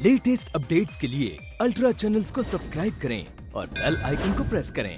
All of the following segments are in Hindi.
लेटेस्ट अपडेट्स के लिए अल्ट्रा चैनल्स को सब्सक्राइब करें और बेल आइकन को प्रेस करें।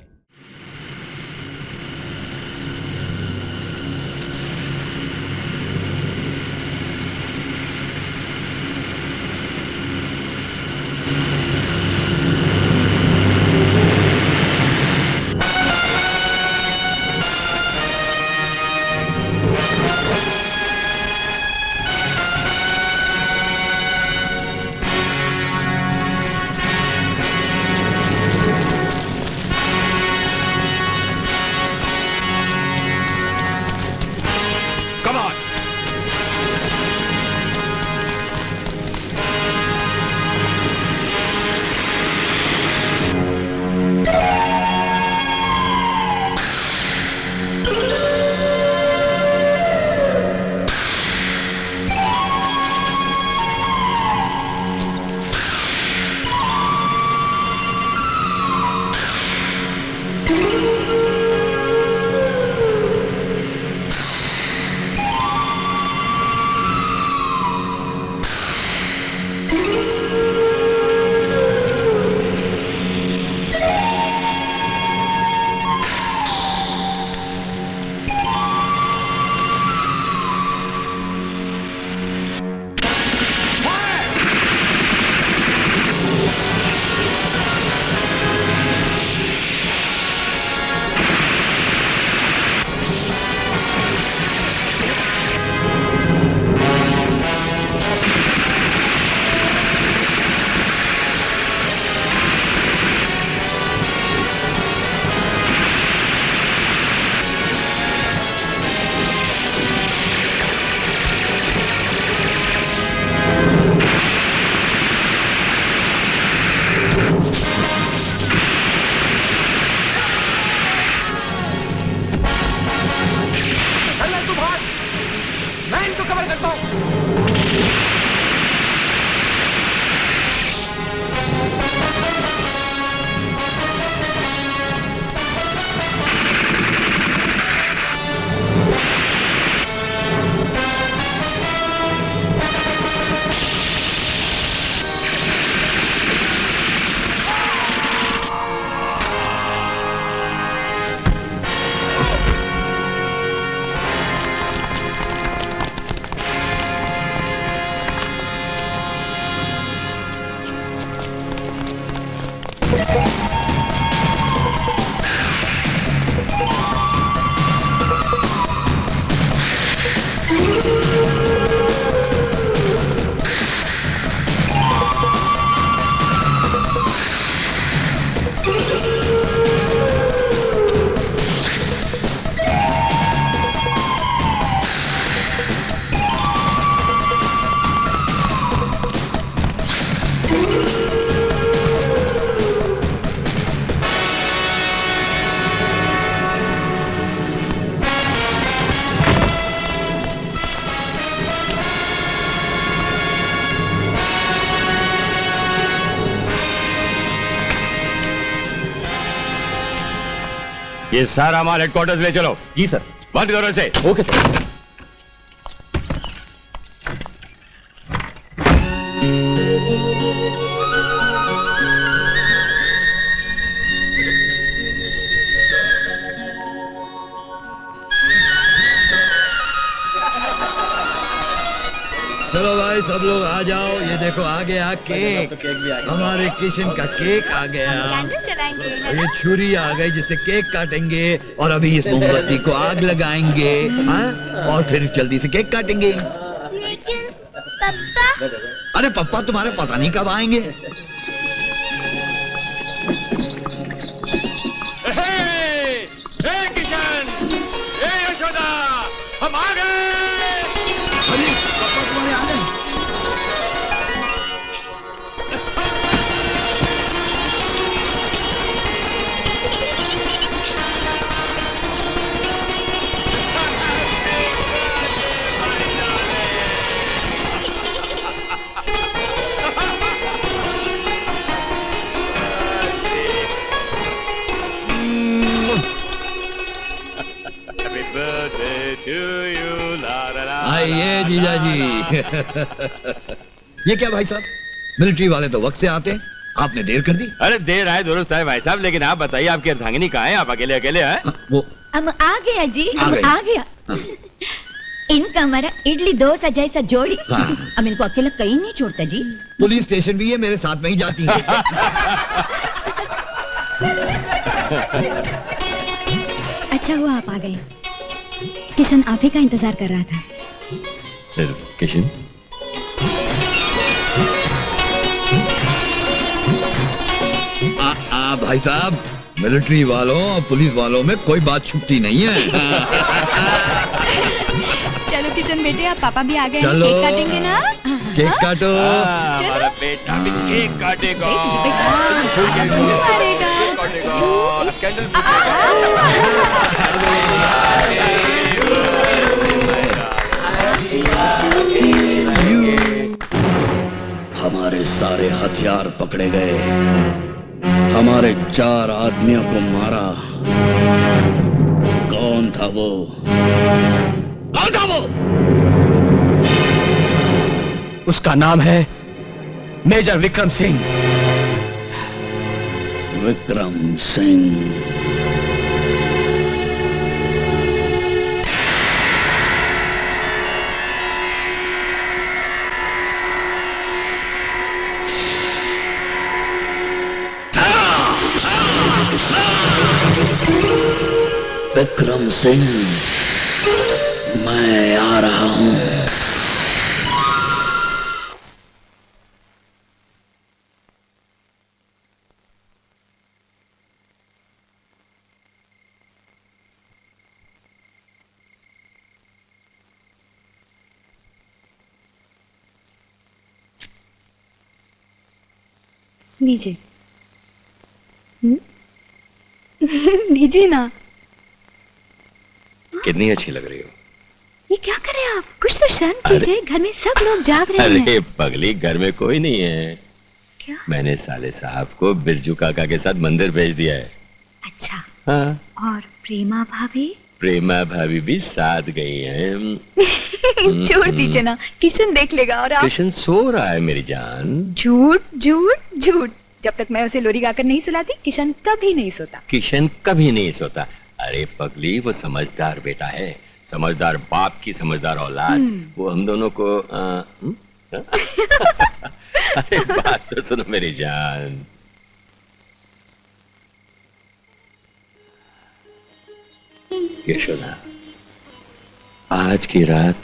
ये सारा माल हेडक्वार्टर्स ले चलो। जी सर। बंद करो इसे। Okay sir. चलो भाई सब लोग आ जाओ, ये देखो आ गया केक। हमारे किशन का केक आ गया। ये छुरी आ गई जिससे केक काटेंगे और अभी इस मोमबत्ती को आग लगाएंगे। हाँ? और फिर जल्दी से केक काटेंगे। लेकिन पप्पा? अरे पप्पा तुम्हारे पता नहीं कब आएंगे। किशन, यशोदा, हम आ गए। अरे पप्पा तुम्हारे आ गए। आइए जीजा जी। ये क्या भाई साहब, मिलिट्री वाले तो वक्त से आते हैं, आपने देर कर दी। अरे देर आए दुरुस्त है भाई साहब, लेकिन आप बताइए आपकी अर्धांगिनी कहाँ है? आप अकेले अकेले हैं? वो हम आ गया जी, आ हम गए। आ गया। इनका हमारा इडली डोसा जैसा जोड़ी, हाँ। हम इनको अकेला कहीं नहीं छोड़ता जी। पुलिस स्टेशन भी है, मेरे साथ में ही जाती है। अच्छा हुआ आप आ गए। किशन आप ही का इंतजार कर रहा था। सिर्फ किशन? भाई साहब, मिलिट्री वालों और पुलिस वालों में कोई बात छुपती नहीं है। चलो किशन बेटे, आप पापा भी आ गए, चलो। केक काटेंगे ना? केक काटो। हमारा बेटा भी केक काटेगा। काटेगा। कैंडल हमारे सारे हथियार पकड़े गए, हमारे 4 आदमियों को मारा। कौन था वो? कौन था वो? उसका नाम है मेजर विक्रम सिंह। विक्रम सिंह। विक्रम सिंह, मैं आ रहा हूं। लीजिए। लीजिए ना। कितनी अच्छी लग रही हो। ये क्या कर रहे हैं आप? कुछ तो शर्म अरे- कीजिए, घर में सब लोग जाग रहे हैं। अरे पगली, घर में कोई नहीं है। क्या? मैंने साले साहब को बिरजू काका के साथ मंदिर भेज दिया है। अच्छा। हाँ, और प्रेमा भाभी? प्रेमा भाभी भी साथ गई हैं। छोड़ दीजिए ना, किशन देख लेगा। और आप? किशन सो रहा है मेरी जान। झूठ झूठ झूठ। जब तक मैं उसे लोरी गाकर नहीं सुलाती, किशन कभी नहीं सोता। किशन कभी नहीं सोता। अरे पगली, वो समझदार बेटा है, समझदार बाप की समझदार औलाद। वो हम दोनों को अरे बात तो सुनो मेरी जान। यशोदा, आज की रात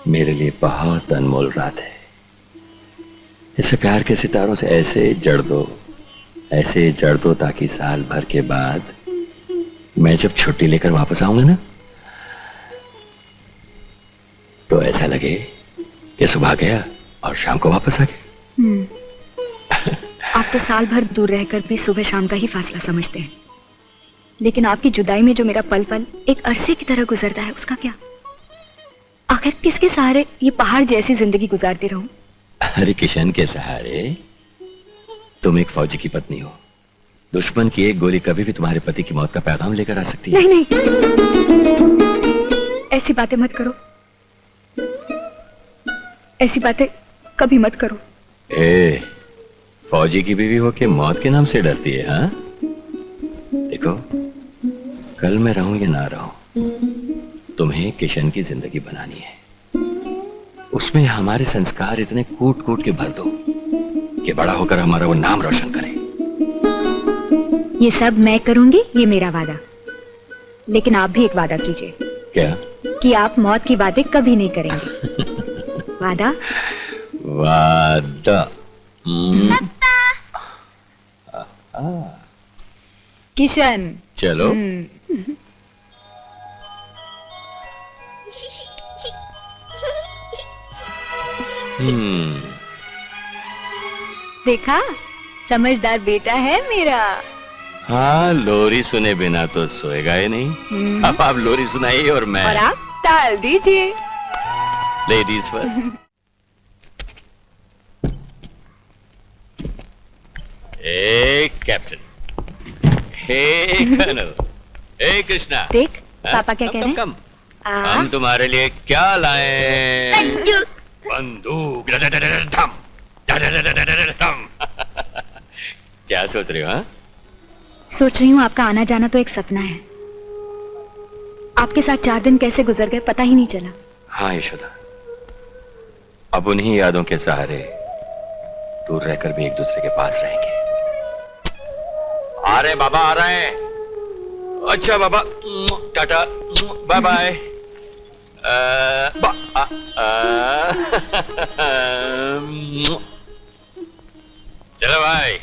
मेरे लिए बहुत अनमोल रात है। इसे प्यार के सितारों से ऐसे जड़ दो, ऐसे जड़ दो, ताकि साल भर के बाद मैं जब छुट्टी लेकर वापस आऊंगा ना, तो ऐसा लगे कि सुबह गया और शाम को वापस आ गया। आप तो साल भर दूर रहकर भी सुबह शाम का ही फासला समझते हैं, लेकिन आपकी जुदाई में जो मेरा पल पल एक अरसे की तरह गुजरता है, उसका क्या? आखिर किसके सहारे ये पहाड़ जैसी जिंदगी गुजारती रहूं? अरे किशन के सहारे? तुम एक फौजी की पत्नी हो। दुश्मन की एक गोली कभी भी तुम्हारे पति की मौत का पैगाम लेकर आ सकती है। नहीं नहीं, ऐसी बातें मत करो, ऐसी बातें कभी मत करो। ए, फौजी की बीवी हो के मौत के नाम से डरती है? हाँ, देखो, कल मैं रहूं या ना रहूं, तुम्हें किशन की जिंदगी बनानी है। उसमें हमारे संस्कार इतने कूट कूट के भर दो कि बड़ा होकर हमारा वो नाम रोशन करे। ये सब मैं करूंगी, ये मेरा वादा। लेकिन आप भी एक वादा कीजिए। क्या? कि आप मौत की बातें कभी नहीं करेंगे। वादा? वादा। किशन। चलो। देखा, समझदार बेटा है मेरा। हाँ, लोरी सुने बिना तो सोएगा ही नहीं। अब आप लोरी सुनाइए और मैं। और आप ताल दीजिए। Ladies first. ए कैप्टन, हे कर्नल, हे कृष्णा। देख पापा क्या कह रहे हैं? कम, हम तुम्हारे लिए क्या लाए? बंदूक। धम। क्या सोच रही हो? हाँ, सोच रही हूँ आपका आना जाना तो एक सपना है। आपके साथ 4 दिन कैसे गुजर गए पता ही नहीं चला। हाँ यशोदा, अब उन्हीं यादों के सहारे दूर रहकर भी एक दूसरे के पास रहेंगे। आ रहे बाबा, आ रहे हैं। अच्छा बाबा, टाटा, बाय बाय। चलो भाई।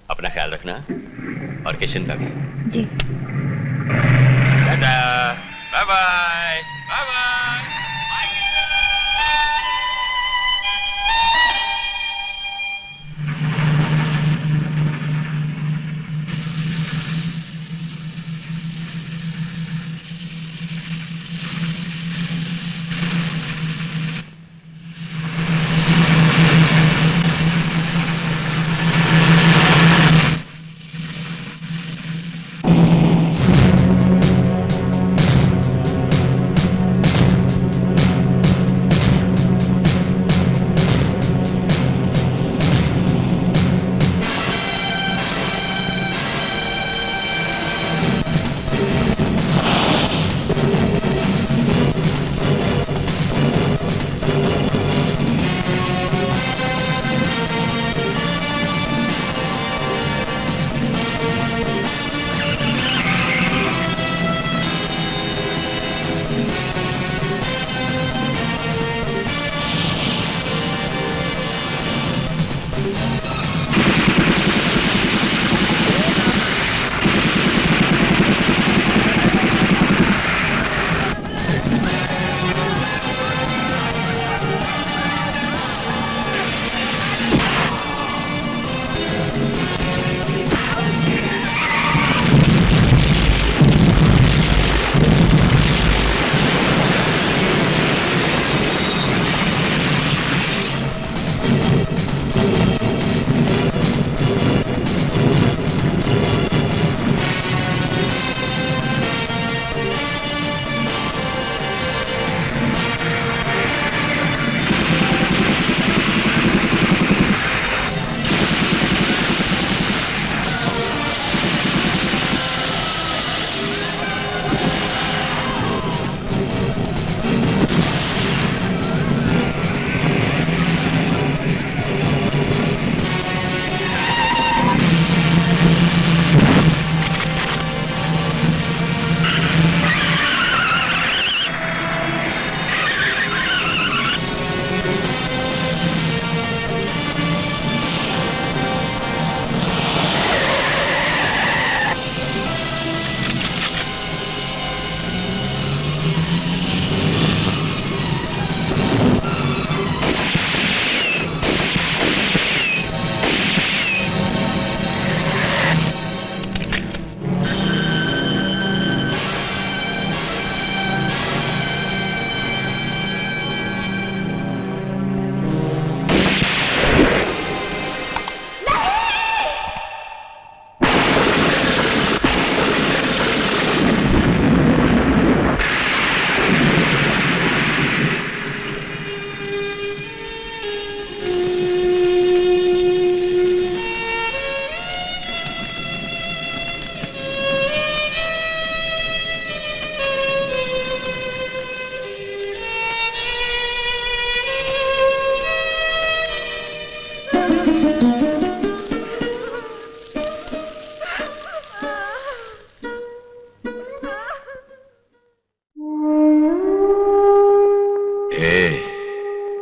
अपना ख्याल रखना और किशन का भी। जी। Tata, bye bye, bye bye.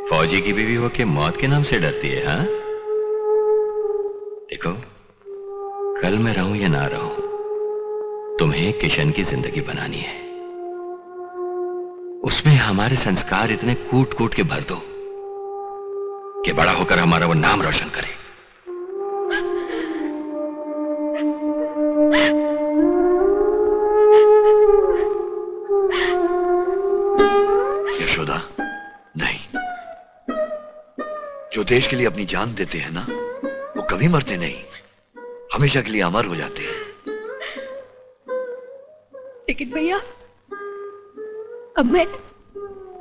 फौजी की बीवी होके मौत के नाम से डरती है? हाँ, देखो, कल मैं रहूं या ना रहूं, तुम्हें किशन की जिंदगी बनानी है। उसमें हमारे संस्कार इतने कूट कूट के भर दो कि बड़ा होकर हमारा वो नाम रोशन करे। यशोदा, नहीं, जो देश के लिए अपनी जान देते हैं ना, वो कभी मरते नहीं, हमेशा के लिए अमर हो जाते हैं। लेकिन भैया, अब मैं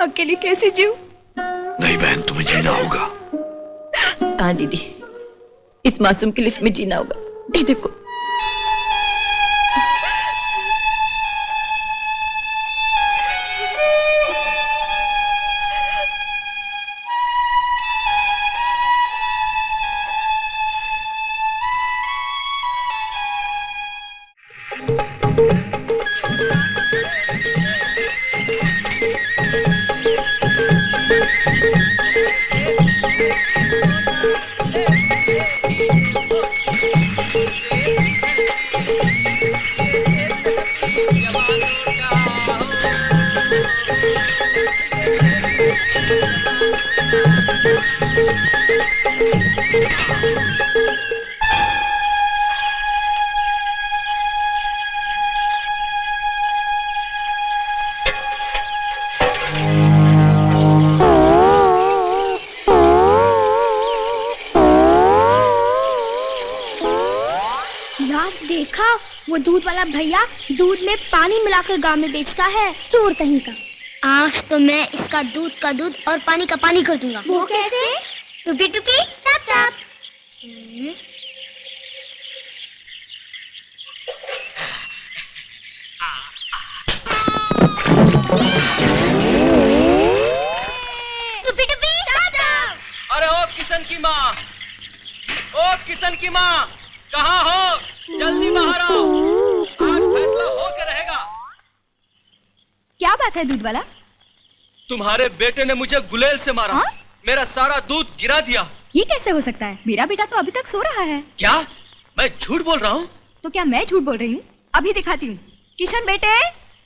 अकेली कैसे जीऊं? नहीं बहन, तुम्हें जीना होगा। कहाँ दीदी, इस मासूम की लिफ्ट में जीना होगा। ये देखो। देखा, वो दूध वाला भैया दूध में पानी मिलाकर गांव में बेचता है। चोर कहीं का। आज तो मैं इसका दूध का दूध और पानी का पानी कर दूंगा। वो कैसे? टुपी टुपी टप टप। टुपी टुपी टप टप। अरे ओ किशन की माँ, ओ किशन की माँ, कहाँ हो? जल्दी बाहर आओ, आज फैसला होकर रहेगा। क्या बात है दूध वाला? तुम्हारे बेटे ने मुझे गुलेल से मारा। हाँ? मेरा सारा दूध गिरा दिया। ये कैसे हो सकता है? मेरा बेटा तो अभी तक सो रहा है। क्या मैं झूठ बोल रहा हूँ? तो क्या मैं झूठ बोल रही हूँ? अभी दिखाती हूँ। किशन बेटे,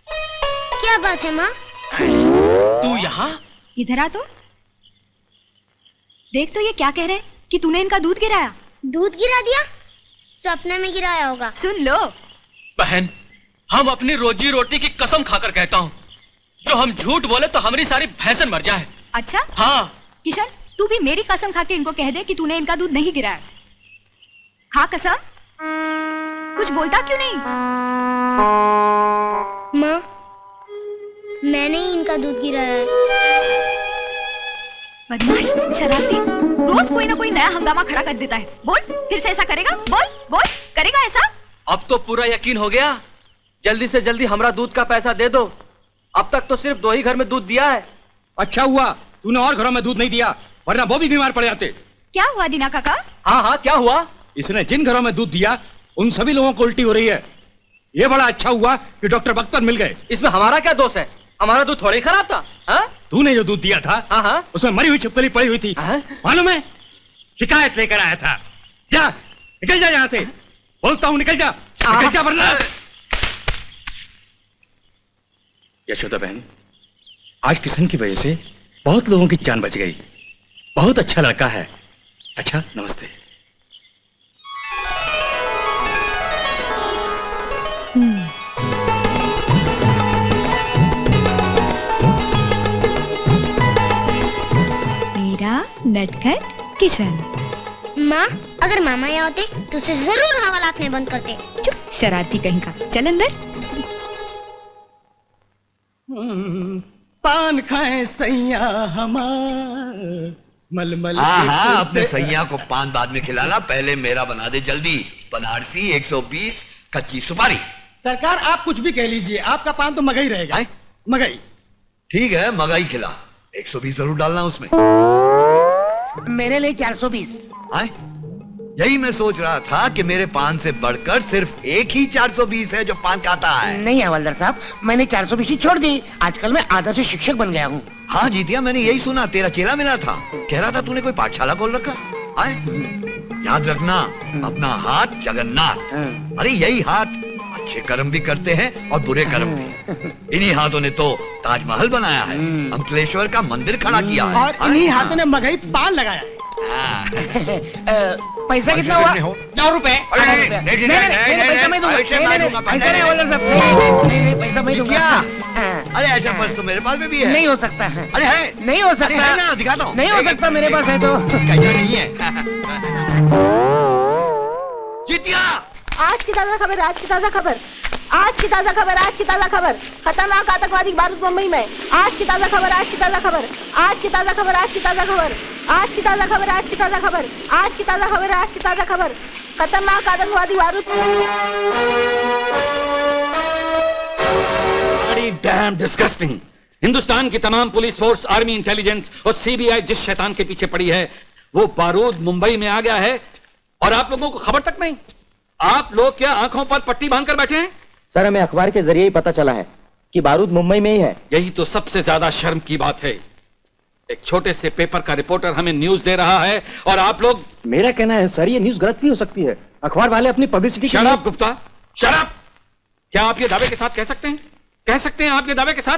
क्या बात है माँ? तू यहाँ? इधर आ तो। देख तो ये क्या कह रहे कि तूने इनका दूध गिराया। दूध गिरा दिया? सपने में गिराया होगा। सुन लो बहन, हम अपनी रोजी रोटी की कसम खाकर कहता हूँ, जो हम झूठ बोले तो हमारी सारी भैंसन मर जाए। अच्छा? हाँ। किशन, तू भी मेरी कसम खा के इनको कह दे कि तूने इनका दूध नहीं गिराया। हाँ कसम? कुछ बोलता क्यों नहीं? माँ, मैंने ही इनका दूध गिराया है। बदमाश, शरारती, रोज कोई ना कोई नया हंगामा खड़ा कर देता है। बोल, फिर से ऐसा करेगा? बोल बोल, करेगा ऐसा? अब तो पूरा यकीन हो गया। जल्दी से जल्दी हमारा दूध का पैसा दे दो। अब तक तो सिर्फ 2 ही घर में दूध दिया है। अच्छा हुआ तूने और घरों में दूध नहीं दिया, वरना वो भी बीमार पड़ जाते। क्या हुआ दीना काका? हाँ हाँ, क्या हुआ? इसने जिन घरों में दूध दिया उन सभी लोगों को उल्टी हो रही है। ये बड़ा अच्छा हुआ कि डॉक्टर वक्त पर मिल गए। इसमें हमारा क्या दोष है? हमारा दूध थोड़ा ही खराब था। हाँ? तूने जो दूध दिया था, हाँ, उसमें मरी हुई छिपकली पड़ी हुई थी। मालूम है? शिकायत लेकर आया था। जा, निकल जा यहाँ से। बोलता हूँ निकल जा, निकल जा वरना। यशोदा बहन, आज किशन की वजह से बहुत लोगों की जान बच गई। बहुत अच्छा लड़का है। अच्छा, नमस्ते। मेरा नटखट किशन। माँ, अगर मामा यहाँ होते तो उसे जरूर हवालात में बंद करते। चुप, शरारती कहीं का। चल अंदर। पान खाए सैया हमार मलमल। हाँ, अपने सैया को पान बाद में खिलाना, पहले मेरा बना दे जल्दी। बनारसी 120, कच्ची सुपारी। सरकार आप कुछ भी कह लीजिए, आपका पान तो मगई रहेगा। मगई ठीक है, मगई खिला। 120 जरूर डालना उसमें। मेरे लिए 420। यही मैं सोच रहा था कि मेरे पान से बढ़कर सिर्फ एक ही 420 है जो पान खाता है। नहीं हवलदार साहब, मैंने 420 ही छोड़ दी। आजकल मैं आदर्श शिक्षक बन गया हूँ। हाँ जीतिया, मैंने यही सुना। तेरा चेला मिला था, कह रहा था तूने कोई पाठशाला खोल रखा। याद रखना, अपना हाथ जगन्नाथ। अरे यही हाथ अच्छे कर्म भी करते हैं और बुरे कर्म भी। इन्हीं हाथों ने तो ताजमहल बनाया है, अंकलेश्वर का मंदिर खड़ा किया है, और इन्हीं हाथों ने मगई पान लगाया है। पैसा कितना हुआ? 9 रुपए। पैसा मैं दूंगा। पैसा मैं दूंगा। अरे ऐसा पर्स तो मेरे पास में भी है। नहीं हो सकता है। अरे है, नहीं हो सकता है ना, दिखाता हूँ। नहीं हो सकता, मेरे पास है तो। नहीं है। जीतिया, आज की ताजा खबर, आज की ताजा खबर, आज की ताजा खबर, आज की ताजा खबर। खतरनाक आतंकवादी बारूद मुंबई में। आज की ताजा खबर, आज की ताजा खबर, आज की ताजा खबर, आज की ताजा खबर। आज की ताजा खबर, आज की ताजा खबर, आज की ताजा खबर, आज की ताजा खबर। खतरनाक आतंकवादी बारूद। Dam disgusting. हिंदुस्तान की तमाम पुलिस फोर्स, आर्मी इंटेलिजेंस और सीबीआई जिस शैतान के पीछे पड़ी है, वो बारूद मुंबई में आ गया है और आप लोगों को खबर तक नहीं। आप लोग क्या आंखों पर पट्टी बांधकर बैठे हैं? सर, हमें अखबार के जरिए ही पता चला है कि बारूद मुंबई में ही है। यही तो सबसे ज्यादा शर्म की बात है। एक छोटे से पेपर का रिपोर्टर हमें न्यूज दे रहा है और आप लोग। मेरा कहना है सर, ये न्यूज गलत भी हो सकती है। अखबार वाले अपनी पब्लिसिटी। शराब गुप्ता, शराब। क्या आप ये दावे के साथ कह सकते हैं? कह सकते हैं आप ये दावे के साथ?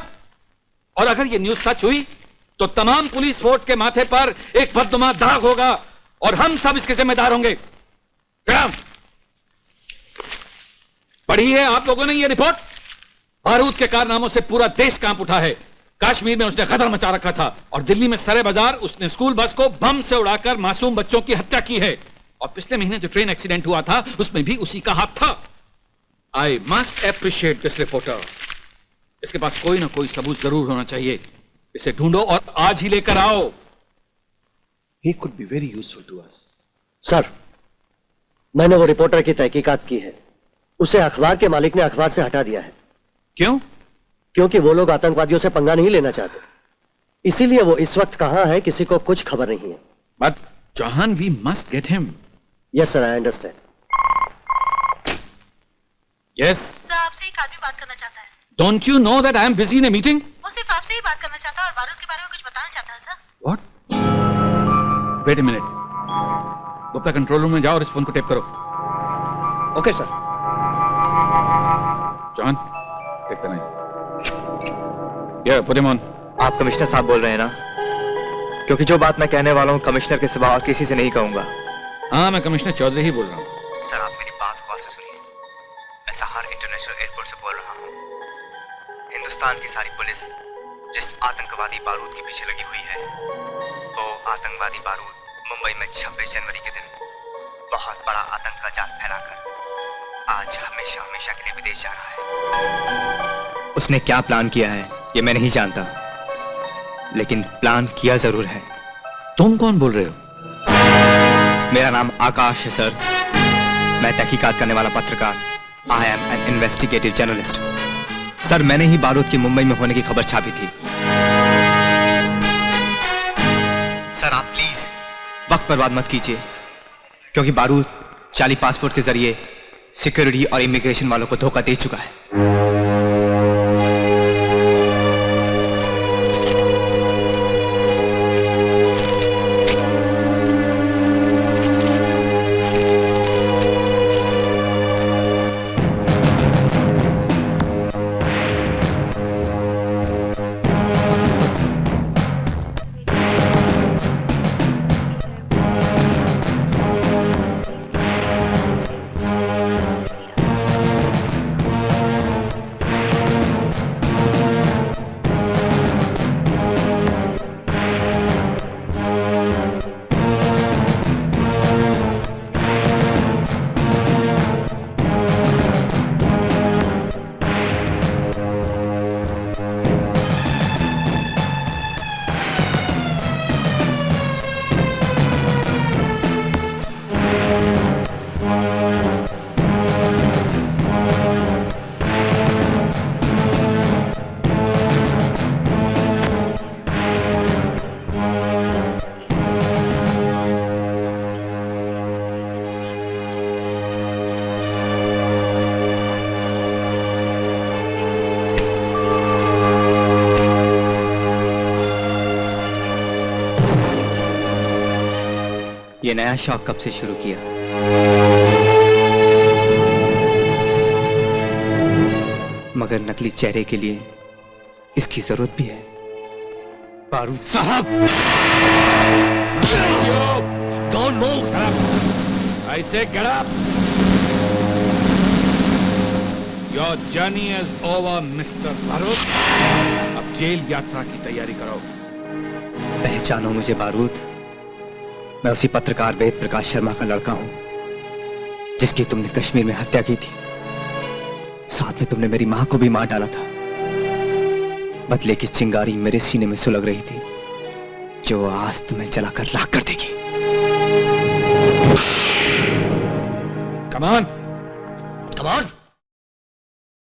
और अगर ये न्यूज सच हुई तो तमाम पुलिस फोर्स के माथे पर एक बदनुमा दाग होगा और हम सब इसके जिम्मेदार होंगे। शराब। पढ़ी है आप लोगों ने ये रिपोर्ट? बारूद के कारनामों से पूरा देश कांप उठा है। कश्मीर में उसने गदर मचा रखा था और दिल्ली में सरे बाजार उसने स्कूल बस को बम से उड़ाकर मासूम बच्चों की हत्या की है। और पिछले महीने जो ट्रेन एक्सीडेंट हुआ था उसमें भी उसी का हाथ था। I must appreciate this reporter. इसके पास कोई ना कोई सबूत जरूर होना चाहिए। इसे ढूंढो और आज ही लेकर आओ। He could be very useful to us. Sir, मैंने वो रिपोर्टर की तहकीकात की है। उसे अखबार के मालिक ने अखबार से हटा दिया है। क्यों? क्योंकि वो लोग आतंकवादियों से पंगा नहीं लेना चाहते। इसीलिए वो इस वक्त कहां है किसी को कुछ खबर नहीं है। But Jahan, we must get him. Yes sir, I understand. Yes sir, आपसे एक आदमी बात करना चाहता है। Don't you know that I am busy in a meeting? वो सिर्फ आपसे ही बात करना चाहता है और बारूद के बारे में कुछ बताना चाहता है sir. What? Wait a minute. Gupta control room में जाओ और इस फोन को टेप करो। Okay sir. जॉन, टेप करना है। Put him on. आप कमिश्नर साहब बोल रहे हैं ना? क्योंकि जो बात मैं कहने वाला हूँ कमिश्नर के सिवा और किसी से नहीं कहूंगा। हाँ, मैं कमिश्नर चौधरी ही बोल रहा हूँ। सर, आप मेरी बात गौर से सुनिए। मैं सहार इंटरनेशनल एयरपोर्ट से बोल रहा हूँ। हिंदुस्तान की सारी पुलिस जिस आतंकवादी बारूद के पीछे लगी हुई है, वो आतंकवादी बारूद मुंबई में 26 जनवरी के दिन बहुत बड़ा आतंक का जाल फैलाकर आज हमेशा हमेशा के लिए विदेश जा रहा है। उसने क्या प्लान किया है ये मैं नहीं जानता, लेकिन प्लान किया जरूर है। तुम कौन बोल रहे हो? मेरा नाम आकाश है सर। मैं तहकीकात करने वाला पत्रकार। I am an investigative journalist. Sir, मैंने ही बारूद की मुंबई में होने की खबर छापी थी। सर, आप प्लीज वक्त बर्बाद मत कीजिए, क्योंकि बारूद जाली पासपोर्ट के जरिए सिक्योरिटी और इमिग्रेशन वालों को धोखा दे चुका है। ये नया शौक कब से शुरू किया? मगर नकली चेहरे के लिए इसकी जरूरत भी है। बारूद साहब, don't move. I say get up. Your journey is over, Mr. बारूद। अब जेल यात्रा की तैयारी करो। पहचानो मुझे बारूद। मैं उसी पत्रकार वेद प्रकाश शर्मा का लड़का हूं जिसकी तुमने कश्मीर में हत्या की थी। साथ में तुमने मेरी मां को भी मार डाला था। बदले की चिंगारी मेरे सीने में सुलग रही थी जो आज तुम्हें जलाकर राख कर देगी। कमान कमान